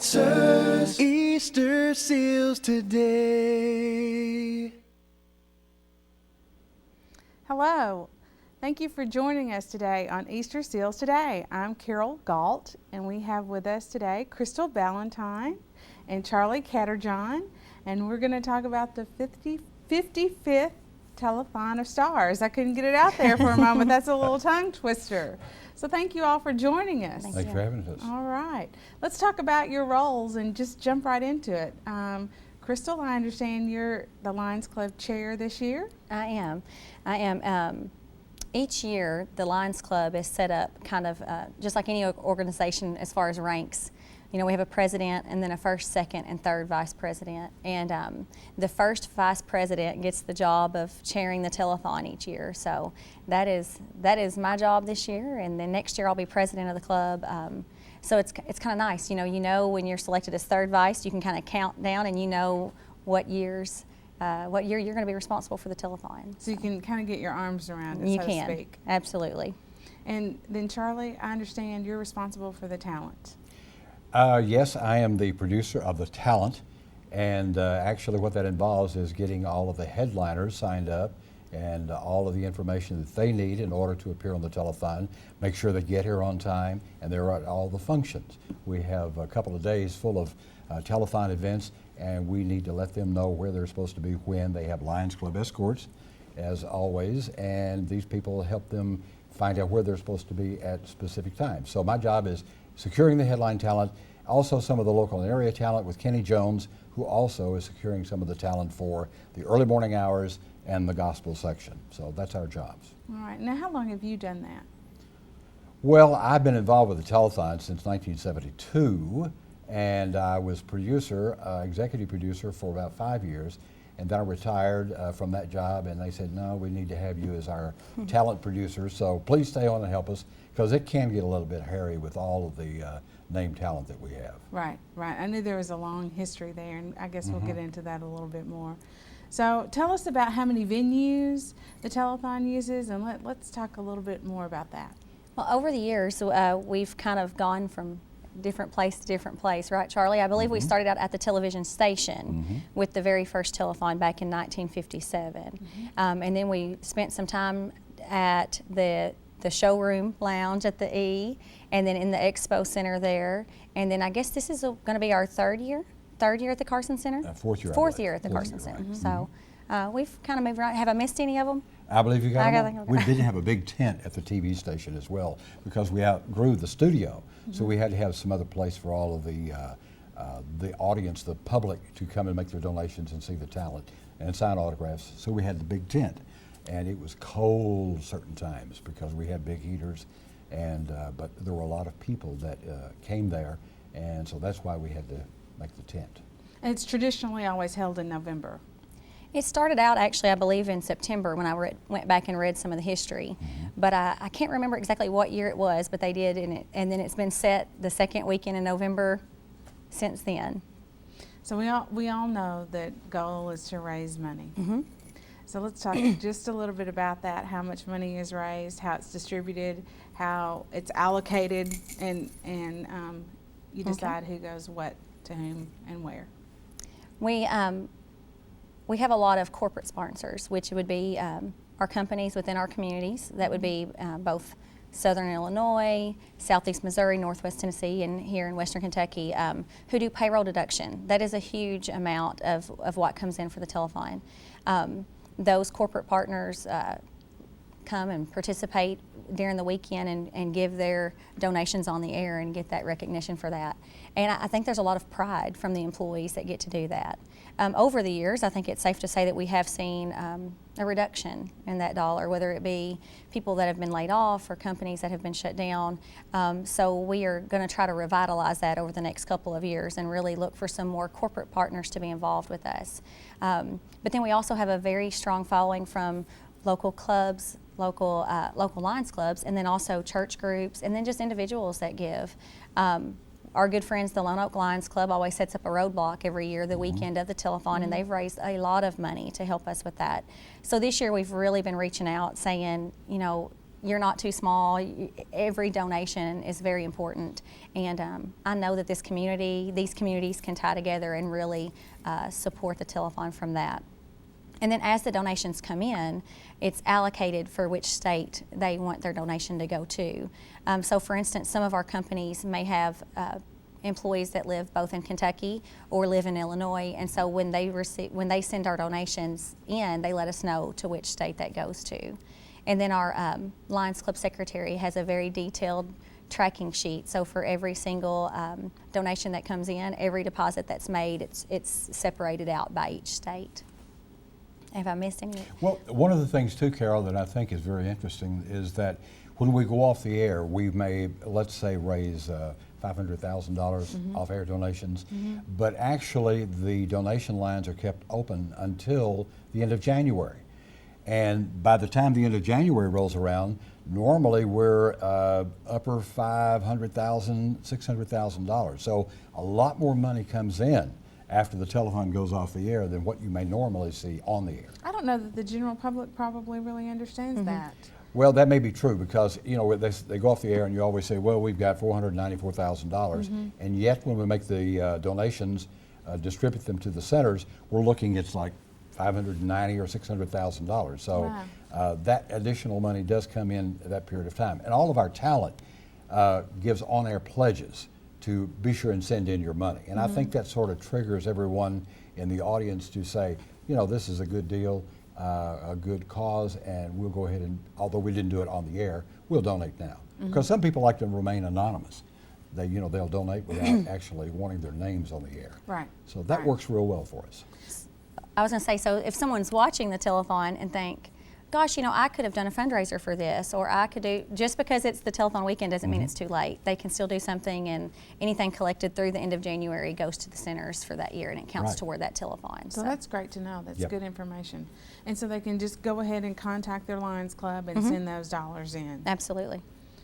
answers. Easter seals today. Hello. Thank you for joining us today on Easter Seals Today. I'm Carol Gault, and we have with us today Crystal Ballantyne and Charlie Katterjohn, and we're going to talk about the 55th Telethon of Stars. I couldn't get it out there for a moment. That's a little tongue twister. So thank you all for joining us. Thanks for having us. All right. Let's talk about your roles and just jump right into it. Crystal, I understand you're the Lions Club chair this year. I am. Each year, the Lions Club is set up kind of just like any organization as far as ranks. You know, we have a president and then a first, second, and third vice president. And the first vice president gets the job of chairing the telethon each year. So that is my job this year. And then next year I'll be president of the club. So it's kind of nice. You know when you're selected as third vice, you can kind of count down and you know what year you're going to be responsible for the telethon. So you can kind of get your arms around it, you so can. to speak. Absolutely. And then Charlie, I understand you're responsible for the talent. Yes, I am the producer of the talent, and actually what that involves is getting all of the headliners signed up and all of the information that they need in order to appear on the telethon, make sure they get here on time, and they're at all the functions. We have a couple of days full of telethon events, and we need to let them know where they're supposed to be when. They have Lions Club escorts, as always, and these people help them find out where they're supposed to be at specific times. So my job is securing the headline talent, also some of the local and area talent with Kenny Jones, who also is securing some of the talent for the early morning hours and the gospel section. So that's our jobs. All right. Now, how long have you done that? Well, I've been involved with the telethon since 1972, and I was executive producer for about 5 years, and then I retired from that job, and they said, no, we need to have you as our talent producer, so please stay on and help us, because it can get a little bit hairy with all of the name talent that we have. Right. I knew there was a long history there, and I guess we'll get into that a little bit more. So tell us about how many venues the telethon uses, and let's talk a little bit more about that. Well, over the years, we've kind of gone from different place to different place, right, Charlie? I believe we started out at the television station with the very first telethon back in 1957. And then we spent some time at the showroom lounge at the E, and then in the expo center there. And then I guess this is going to be our third year at the Carson Center? Fourth year. Fourth year at the Carson Center. So we've kind of moved around. Have I missed any of them? I believe you got them all. Okay. We did have a big tent at the TV station as well because we outgrew the studio. So we had to have some other place for all of the audience, the public, to come and make their donations and see the talent and sign autographs. So we had the big tent. And it was cold certain times because we had big heaters, and but there were a lot of people that came there, and so that's why we had to make the tent. And it's traditionally always held in November. It started out actually, I believe, in September when I went back and read some of the history. But I can't remember exactly what year it was, but they did, and then it's been set the second weekend in November since then. So we all know that goal is to raise money. So let's talk just a little bit about that, how much money is raised, how it's distributed, how it's allocated, and you decide who goes what to whom and where. We have a lot of corporate sponsors, which would be our companies within our communities. That would be both Southern Illinois, Southeast Missouri, Northwest Tennessee, and here in Western Kentucky, who do payroll deduction. That is a huge amount of what comes in for the telethon. Those corporate partners come and participate during the weekend and give their donations on the air and get that recognition for that. And I think there's a lot of pride from the employees that get to do that. Over the years, I think it's safe to say that we have seen a reduction in that dollar, whether it be people that have been laid off or companies that have been shut down. So we are going to try to revitalize that over the next couple of years and really look for some more corporate partners to be involved with us. But then we also have a very strong following from local clubs, local Lions clubs, and then also church groups, and then just individuals that give. Our good friends, the Lone Oak Lions Club, always sets up a roadblock every year, the weekend of the telethon, and they've raised a lot of money to help us with that. So this year we've really been reaching out saying, you're not too small. Every donation is very important, and I know that these communities can tie together and really support the telethon from that. And then as the donations come in, it's allocated for which state they want their donation to go to. So for instance, some of our companies may have employees that live both in Kentucky or live in Illinois, and so when they send our donations in, they let us know to which state that goes to. And then our Lions Club secretary has a very detailed tracking sheet. So for every single donation that comes in, every deposit that's made, it's separated out by each state. Have I missed any? Well, one of the things too, Carol, that I think is very interesting is that when we go off the air, we may, let's say, raise $500,000 off air donations, but actually the donation lines are kept open until the end of January. And by the time the end of January rolls around, normally we're upper $500,000, $600,000. So a lot more money comes in after the telethon goes off the air than what you may normally see on the air. I don't know that the general public probably really understands that. Well, that may be true because, you know, they go off the air and you always say, well, we've got $494,000. And yet when we make the donations, distribute them to the centers, we're looking, it's like $590,000 or $600,000. So Wow. that additional money does come in at that period of time. And all of our talent gives on-air pledges to be sure and send in your money. And I think that sort of triggers everyone in the audience to say, you know, this is a good deal, a good cause, and we'll go ahead and, although we didn't do it on the air, we'll donate now. Because some people like to remain anonymous. They, you know, they'll donate without actually wanting their names on the air. Right. So that Right. works real well for us. I was going to say, so if someone's watching the telethon and think, gosh, you know, I could have done a fundraiser for this, or I could do, just because it's the telethon weekend doesn't mean it's too late. They can still do something, and anything collected through the end of January goes to the centers for that year, and it counts Right. toward that telethon. So that's great to know. That's Yep. good information. And so they can just go ahead and contact their Lions Club and send those dollars in. Absolutely.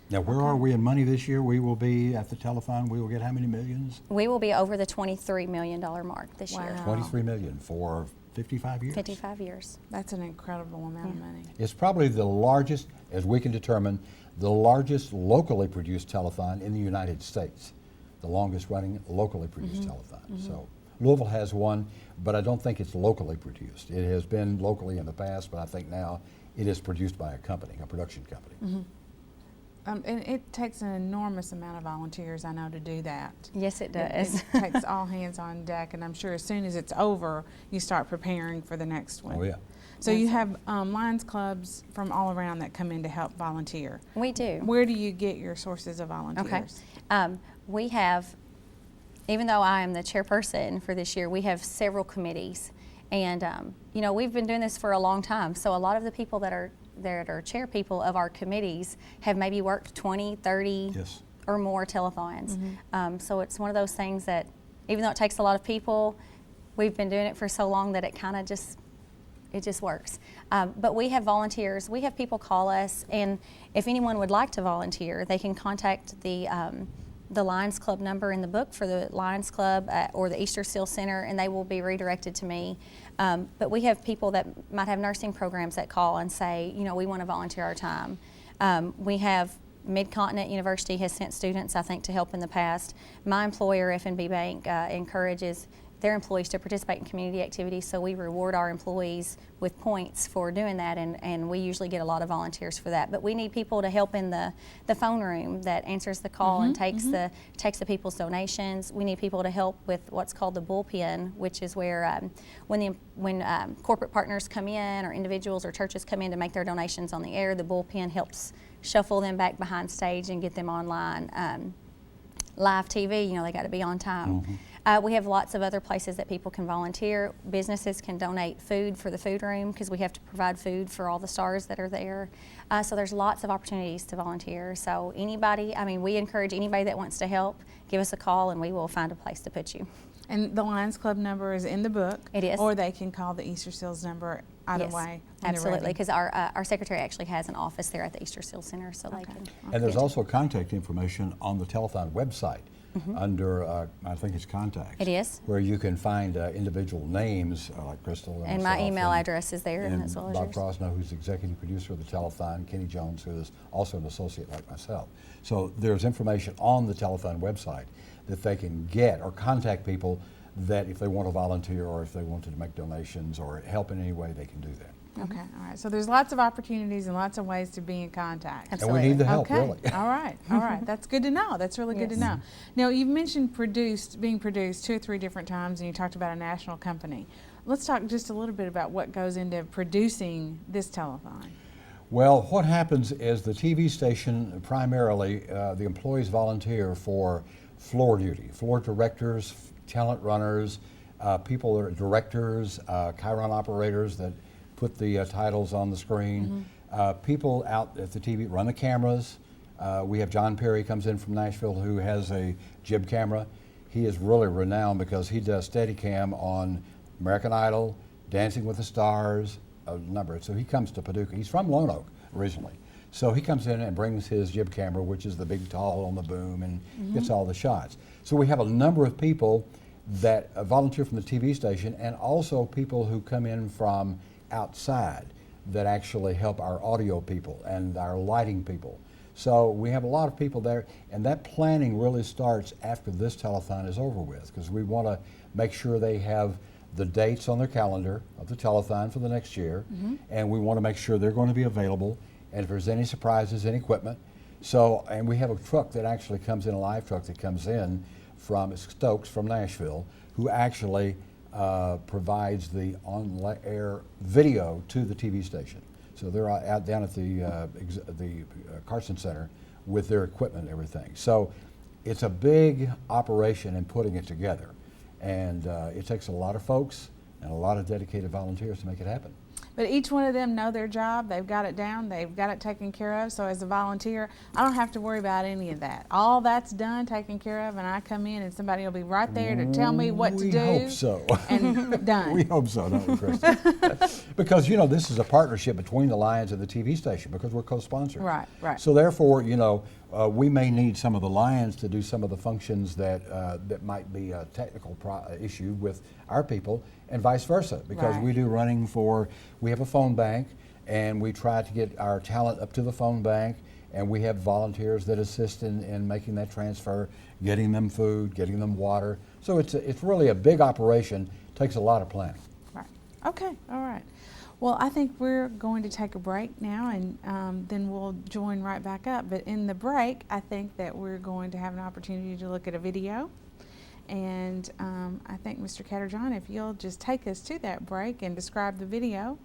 Now, where are we in money this year? We will be at the telethon, we will get how many millions? We will be over the $23 million mark this year. Wow. 23 million for 55 years. 55 years. That's an incredible amount of money. It's probably the largest, as we can determine, the largest locally produced telethon in the United States. The longest running locally produced telethon. So Louisville has one, but I don't think it's locally produced. It has been locally in the past, but I think now it is produced by a company, a production company. And it takes an enormous amount of volunteers, I know, to do that. Yes, it does. It takes all hands on deck, and I'm sure as soon as it's over, you start preparing for the next one. Oh, yeah. So you have Lions Clubs from all around that come in to help volunteer. We do. Where do you get your sources of volunteers? Okay. We have, even though I am the chairperson for this year, we have several committees. And, you know, we've been doing this for a long time. So a lot of the people that are chair people of our committees have maybe worked 20, 30 Yes. or more telethons. So it's one of those things that, even though it takes a lot of people, we've been doing it for so long that it kind of just works. But we have volunteers. We have people call us, and if anyone would like to volunteer, they can contact the Lions Club number in the book for the Lions Club or the Easter Seal Center, and they will be redirected to me. But we have people that might have nursing programs that call and say, you know, we want to volunteer our time. We have Mid-Continent University has sent students, I think, to help in the past. My employer, F&B Bank, encourages their employees to participate in community activities, so we reward our employees with points for doing that, and we usually get a lot of volunteers for that. But we need people to help in the phone room that answers the call and takes the people's donations. We need people to help with what's called the bullpen, which is where when corporate partners come in, or individuals or churches come in to make their donations on the air, the bullpen helps shuffle them back behind stage and get them online. Live TV, you know, they got to be on time. We have lots of other places that people can volunteer. Businesses can donate food for the food room because we have to provide food for all the stars that are there. So there's lots of opportunities to volunteer. So anybody, I mean, we encourage anybody that wants to help, give us a call and we will find a place to put you. And the Lions Club number is in the book. It is. Or they can call the Easter Seals number either Yes, way. when they're absolutely, ready. because our secretary actually has an office there at the Easter Seal Center, so they can. And there's also contact information on the telethon website. under, I think it's contacts. It is. Where you can find individual names like Crystal And my email address is there as well as Bob yours. Crosno, who's the executive producer of the Telethon, Kenny Jones, who is also an associate like myself. So there's information on the Telethon website that they can get or contact people that if they want to volunteer or if they want to make donations or help in any way, they can do that. Okay, all right. So there's lots of opportunities and lots of ways to be in contact. Absolutely. And we need the help, Okay. really. All right. All right. That's good to know. That's really good to Yes. know. Now, you've mentioned being produced 2 or 3 different times, and you talked about a national company. Let's talk just a little bit about what goes into producing this telethon. Well, what happens is the TV station, primarily, the employees volunteer for floor duty, floor directors, talent runners, people that are directors, Chiron operators that put the titles on the screen, people out at the TV run the cameras. We have John Perry comes in from Nashville who has a jib camera. He is really renowned because he does Steadicam on American Idol, Dancing with the Stars, a number. So he comes to Paducah. He's from Lone Oak originally. So he comes in and brings his jib camera, which is the big tall on the boom, and gets all the shots. So we have a number of people that volunteer from the TV station and also people who come in from outside that actually help our audio people and our lighting people. So we have a lot of people there, and that planning really starts after this telethon is over with, because we want to make sure they have the dates on their calendar of the telethon for the next year, and we want to make sure they're going to be available, and if there's any surprises in equipment. So, and we have a truck that actually comes in, a live truck that comes in from Stokes from Nashville, who actually provides the on-air video to the TV station. So they're out down at the Carson Center with their equipment and everything. So it's a big operation in putting it together. And it takes a lot of folks and a lot of dedicated volunteers to make it happen. But each one of them know their job. They've got it down. They've got it taken care of. So as a volunteer, I don't have to worry about any of that. All that's done, taken care of, and I come in and somebody will be right there to tell me what to do. We hope so. And done. We hope so, don't we, Kristen? Because, you know, this is a partnership between the Lions and the TV station because we're co-sponsors. Right, right. So therefore, you know, we may need some of the Lions to do some of the functions that that might be a technical issue with our people, and vice versa, because Right. we do running for, we have a phone bank, and we try to get our talent up to the phone bank, and we have volunteers that assist in making that transfer, getting them food, getting them water. So it's really a big operation, takes a lot of planning. Right. Okay. All right. Well, I think we're going to take a break now, and then we'll join right back up. But in the break, I think that we're going to have an opportunity to look at a video. And I think, Mr. Katterjohn, if you'll just take us to that break and describe the video.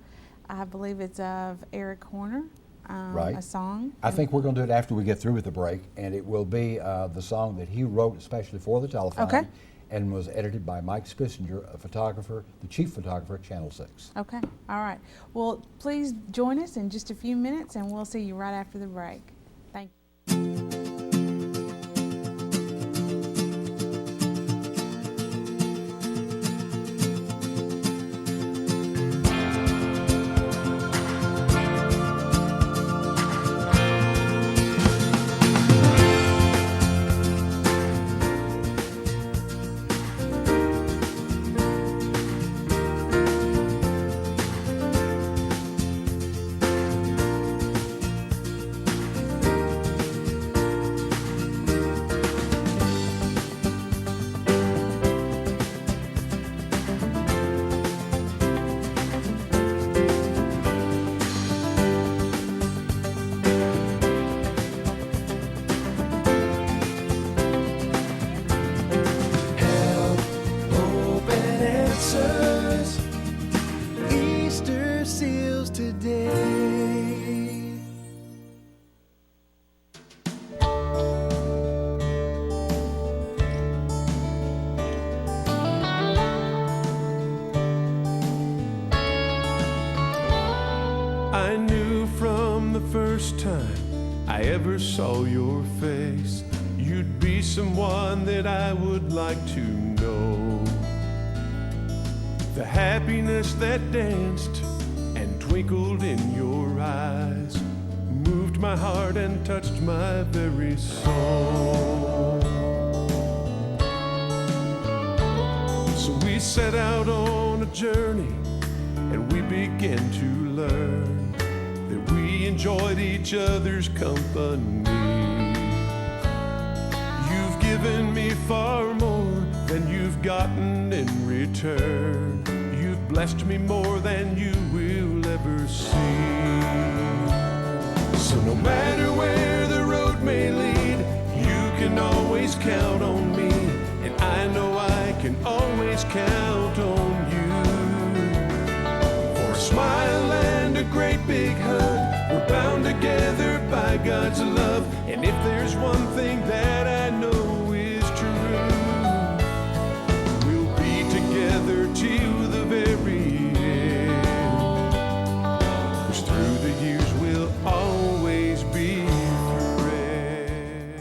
I believe it's of Eric Horner, Right. a song. I think we're going to do it after we get through with the break, and it will be the song that he wrote especially for the telethon. Okay. And was edited by Mike Spissinger, a photographer, the chief photographer at Channel 6. Okay. All right. Well, please join us in just a few minutes, and we'll see you right after the break. Thank you. Hope and answers. Easter seals today. I knew from the first time I ever saw your face, you'd be someone that I would like to know. The happiness that danced and twinkled in your eyes moved my heart and touched my very soul. set out on a journey, and we began to learn that we enjoyed each other's company. You've given me far more than you've gotten in return. You've blessed me more than you will ever see. So no matter where the road may lead, you can always count on me, and I know I can always count on you. For a smile and a great big hug, we're bound together by God's love. And if there's one thing that I know is true, we'll be together till the very end. 'Cause through the years we'll always be friends.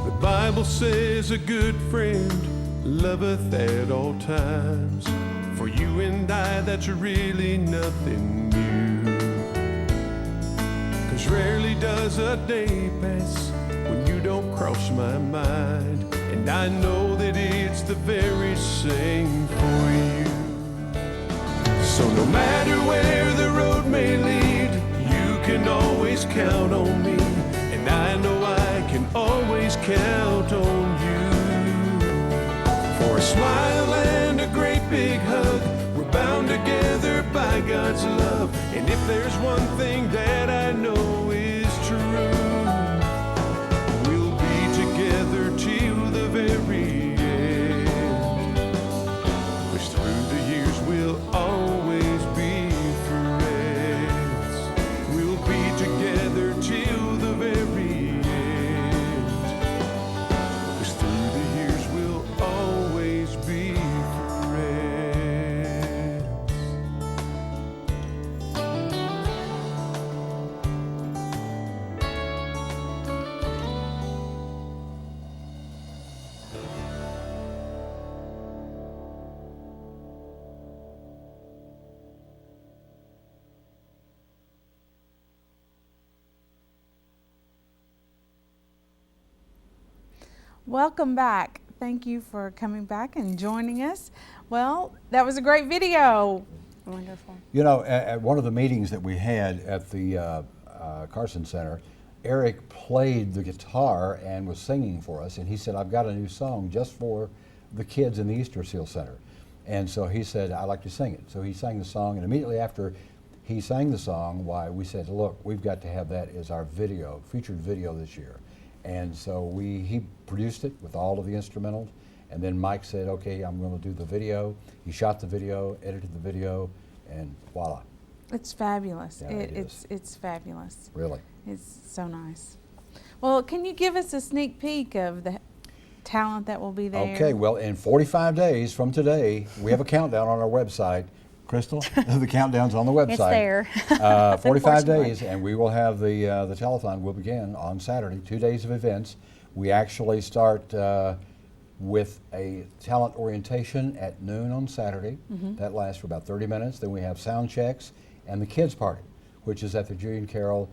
The Bible says a good friend loveth at all times. For you and I, that's really nothing new. 'Cause rarely does a day pass when you don't cross my mind. And I know that it's the very same for you. So no matter where the road may lead, you can always count on me. And I know I can always count on you. For a smile and a great big hug, we're bound together by God's love. And if there's one thing that I know is true, we'll be together till the very end. 'Cause through the years we'll always be friends. We'll be together till the very end. 'Cause through the years we'll always be friends. Welcome back. Thank you for coming back and joining us. Well, that was a great video. Wonderful. You know, at one of the meetings that we had at the Carson Center, Eric played the guitar and was singing for us, and he said, I've got a new song just for the kids in the Easter Seal Center. And so he said, I'd like to sing it. So he sang the song, and immediately after he sang the song, we said, look, we've got to have that as our video, featured video this year. And so he produced it with all of the instrumentals, and then Mike said, okay, I'm going to do the video. He shot the video, edited the video, and voila. It's fabulous. Yeah, it is. It's fabulous. Really. It's so nice. Well, can you give us a sneak peek of the talent that will be there? Okay, well, in 45 days from today, we have a countdown on our website. Crystal, the countdown's on the website. It's there. 45 Unfortunately. days, and we will have the telethon will begin on Saturday, 2 days of events. We actually start with a talent orientation at noon on Saturday. That lasts for about 30 minutes. Then we have sound checks and the kids party, which is at the Julian Carroll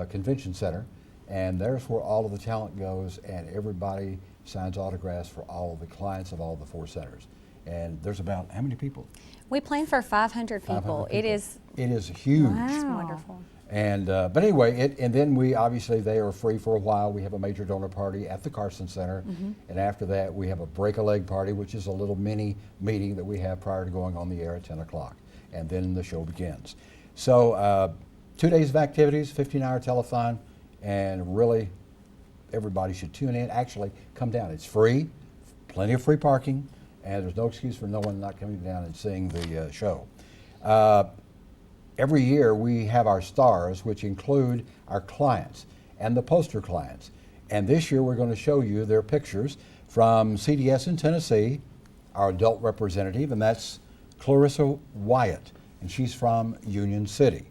Convention Center. And there's where all of the talent goes, and everybody signs autographs for all of the clients of all the 4 centers. And there's about how many people? We plan for 500 people. 500 It people. is It is huge. it's Wow. wonderful. And but anyway, and then we obviously they are free for a while. We have a major donor party at the Carson Center, and after that we have a break a leg party, which is a little mini meeting that we have prior to going on the air at 10 o'clock, and then the show begins. So 2 days of activities, 15-hour telethon, and really everybody should tune in. Actually, come down. It's free, plenty of free parking, and there's no excuse for no one not coming down and seeing the show. Every year we have our stars, which include our clients and the poster clients. And this year we're going to show you their pictures from CDS in Tennessee, our adult representative, and that's Clarissa Wyatt, and she's from Union City.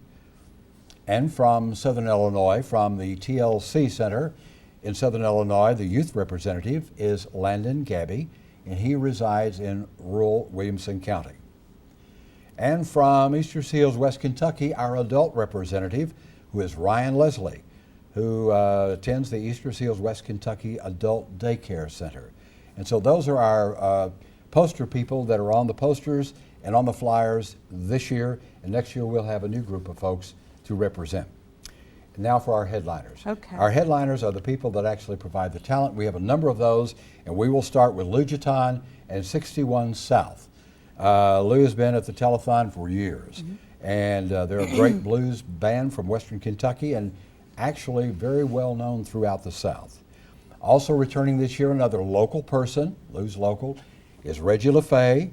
And from Southern Illinois, from the TLC Center in Southern Illinois, the youth representative is Landon Gabby, and he resides in rural Williamson County. And from Easter Seals, West Kentucky, our adult representative, who is Ryan Leslie. who attends the Easter Seals West Kentucky Adult Daycare Center. And so those are our poster people that are on the posters and on the flyers this year, and next year we'll have a new group of folks to represent. Now for our headliners. Okay. Our headliners are the people that actually provide the talent. We have a number of those, and we will start with Lou Giton and 61 South. Lou has been at the Telethon for years, and they're a great blues band from Western Kentucky and actually very well known throughout the South. Also returning this year, another local person, Lou's local, is Reggie LaFay.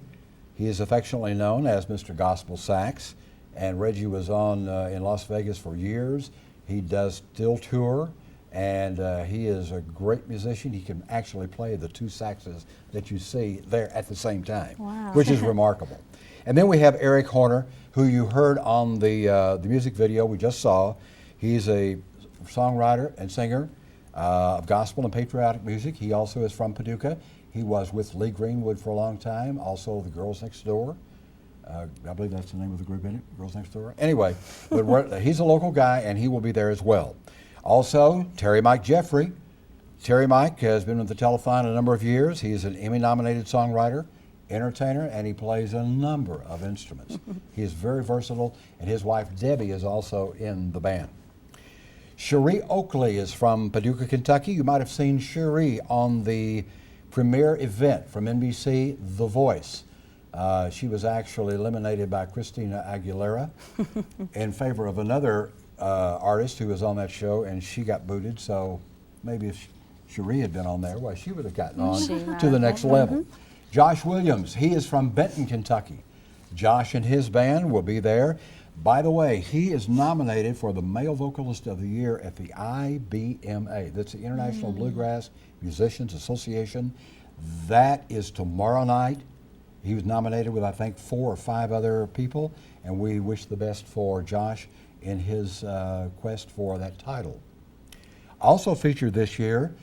He is affectionately known as Mr. Gospel Sax, and Reggie was on in Las Vegas for years. He does still tour, and he is a great musician. He can actually play the two saxes that you see there at the same time, Wow. which is remarkable. And then we have Eric Horner, who you heard on the music video we just saw. He's a songwriter and singer of gospel and patriotic music. He also is from Paducah. He was with Lee Greenwood for a long time, also the Girls Next Door. I believe that's the name of the group, isn't it? Girls Next Door? Anyway, but he's a local guy, and he will be there as well. Also, Terry Mike Jeffrey. Terry Mike has been with the Telethon a number of years. He's an Emmy-nominated songwriter, entertainer, and he plays a number of instruments. He is very versatile, and his wife Debbie is also in the band. Cherie Oakley is from Paducah, Kentucky. You might have seen Cherie on the premiere event from NBC, The Voice. She was actually eliminated by Christina Aguilera in favor of another artist who was on that show, and she got booted. So maybe if Cherie had been on there, well, she would have gotten on to the next level. Josh Williams, he is from Benton, Kentucky. Josh and his band will be there. By the way, he is nominated for the Male Vocalist of the Year at the IBMA. That's the International Bluegrass Musicians Association. That is tomorrow night. He was nominated with, I think, 4 or 5 other people, and we wish the best for Josh in his quest for that title. Also featured this year,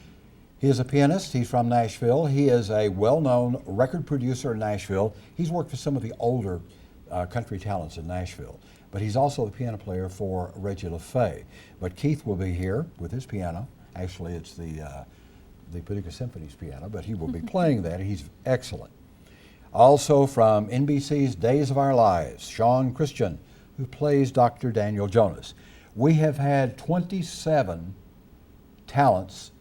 he is a pianist. He's from Nashville. He is a well-known record producer in Nashville. He's worked for some of the older country talents in Nashville, but he's also the piano player for Reggie LaFay. But Keith will be here with his piano. Actually, it's the Paducah Symphony's piano, but he will be playing that. He's excellent. Also from NBC's Days of Our Lives, Sean Christian, who plays Dr. Daniel Jonas. We have had 27 talents,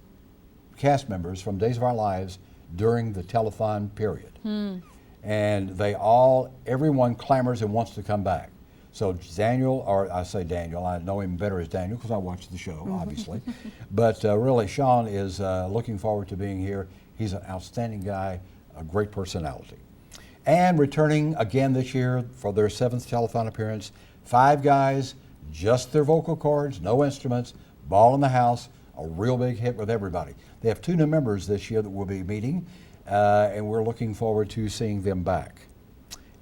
cast members from Days of Our Lives during the telethon period. And everyone clamors and wants to come back. So Daniel, or I say Daniel, I know him better as Daniel because I watched the show, obviously. But really, Sean is looking forward to being here. He's an outstanding guy, a great personality. And returning again this year for their 7th telethon appearance, 5 guys, just their vocal cords, no instruments, ball in the house, a real big hit with everybody. They have 2 new members this year that we'll be meeting, and we're looking forward to seeing them back.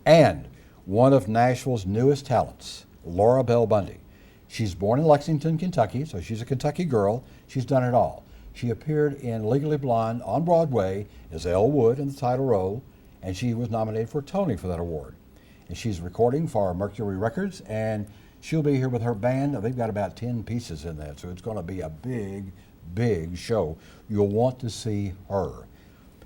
And one of Nashville's newest talents, Laura Bell Bundy. She's born in Lexington, Kentucky, so she's a Kentucky girl. She's done it all. She appeared in Legally Blonde on Broadway as Elle Wood in the title role, and she was nominated for a Tony for that award. And she's recording for Mercury Records, and she'll be here with her band. They've got about 10 pieces in that, so it's going to be a big, big show. You'll want to see her.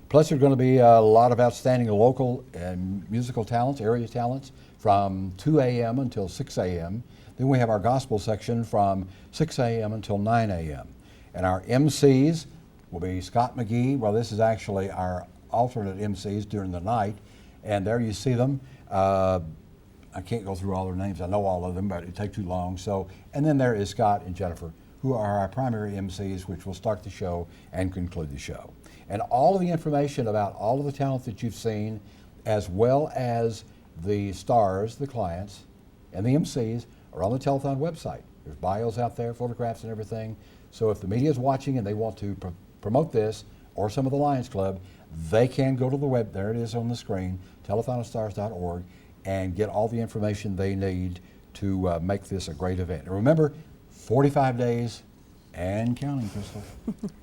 Plus, there's going to be a lot of outstanding local and musical talents, area talents, from 2 a.m. until 6 a.m. Then we have our gospel section from 6 a.m. until 9 a.m. And our MCs will be Scott McGee. Well, this is actually our alternate MCs during the night, and there you see them. I can't go through all their names. I know all of them, but it'd take too long. So, and then there is Scott and Jennifer, who are our primary MCs, which will start the show and conclude the show. And all of the information about all of the talent that you've seen, as well as the stars, the clients, and the MCs, are on the Telethon website. There's bios out there, photographs and everything. So if the media is watching and they want to promote this, or some of the Lions Club, they can go to the web, there it is on the screen, telethonofstars.org, and get all the information they need to make this a great event. And remember, 45 days and counting, Crystal.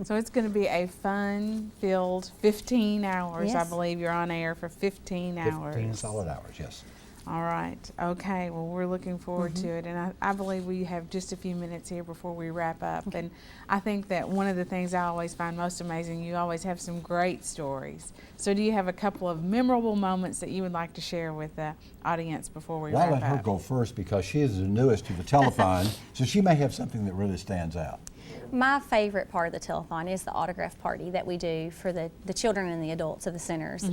So it's going to be a fun-filled 15 hours. Yes. I believe you're on air for 15 hours. 15 solid hours, yes. All right. Okay. Well, we're looking forward to it. And I believe we have just a few minutes here before we wrap up. Okay. And I think that one of the things I always find most amazing, you always have some great stories. So do you have a couple of memorable moments that you would like to share with the audience before we Well, I'll wrap let her up? go first because she is the newest to the telethon, so she may have something that really stands out. My favorite part of the telethon is the autograph party that we do for the children and the adults of the centers.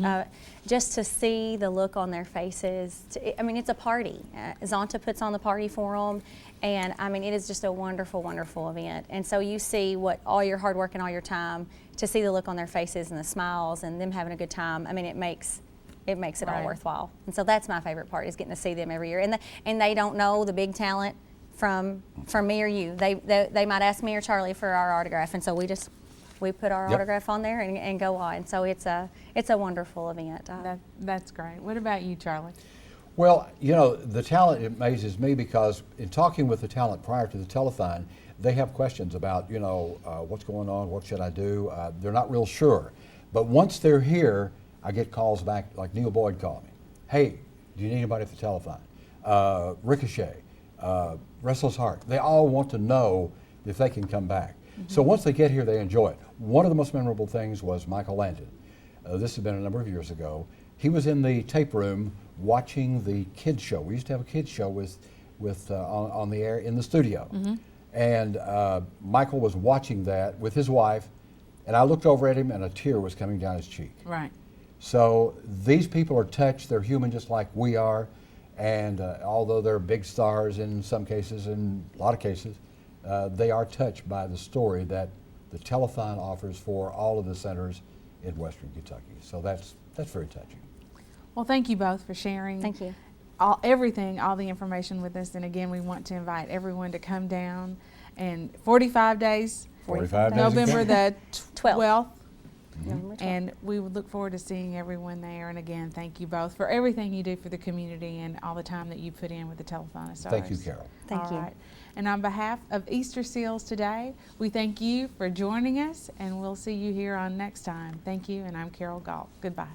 Just to see the look on their faces, I mean, it's a party. Zonta puts on the party for them, and I mean, it is just a wonderful, wonderful event. And so you see what all your hard work and all your time, to see the look on their faces and the smiles and them having a good time, I mean, it makes it all Right. worthwhile. And so that's my favorite part, is getting to see them every year. And they don't know the big talent from me or you. They might ask me or Charlie for our autograph, and so we put our Yep. autograph on there and go on. So it's a wonderful event. That's great. What about you, Charlie? Well, you know, the talent amazes me because in talking with the talent prior to the telethon, they have questions about, you know, what's going on, what should I do? They're not real sure. But once they're here, I get calls back, like Neil Boyd called me. Hey, do you need anybody at the telethon? Ricochet, Restless Heart. They all want to know if they can come back. So once they get here, they enjoy it. One of the most memorable things was Michael Landon. This has been a number of years ago. He was in the tape room watching the kids show. We used to have a kids show on the air in the studio. And Michael was watching that with his wife, and I looked over at him and a tear was coming down his cheek. Right. So these people are touched. They're human just like we are. And although they're big stars in some cases, in a lot of cases, they are touched by the story that the telethon offers for all of the centers in Western Kentucky. So that's very touching. Well, thank you both for sharing. Thank you. All the information with us. And again, we want to invite everyone to come down. And 45 days, 45 days. November the 12th. 12th. November 12th. And we would look forward to seeing everyone there. And again, thank you both for everything you do for the community and all the time that you put in with the Telethon of Stars. Thank you, Carol. Thank All you. right. And on behalf of Easter Seals Today, we thank you for joining us, and we'll see you here on next time. Thank you, and I'm Carol Gault. Goodbye.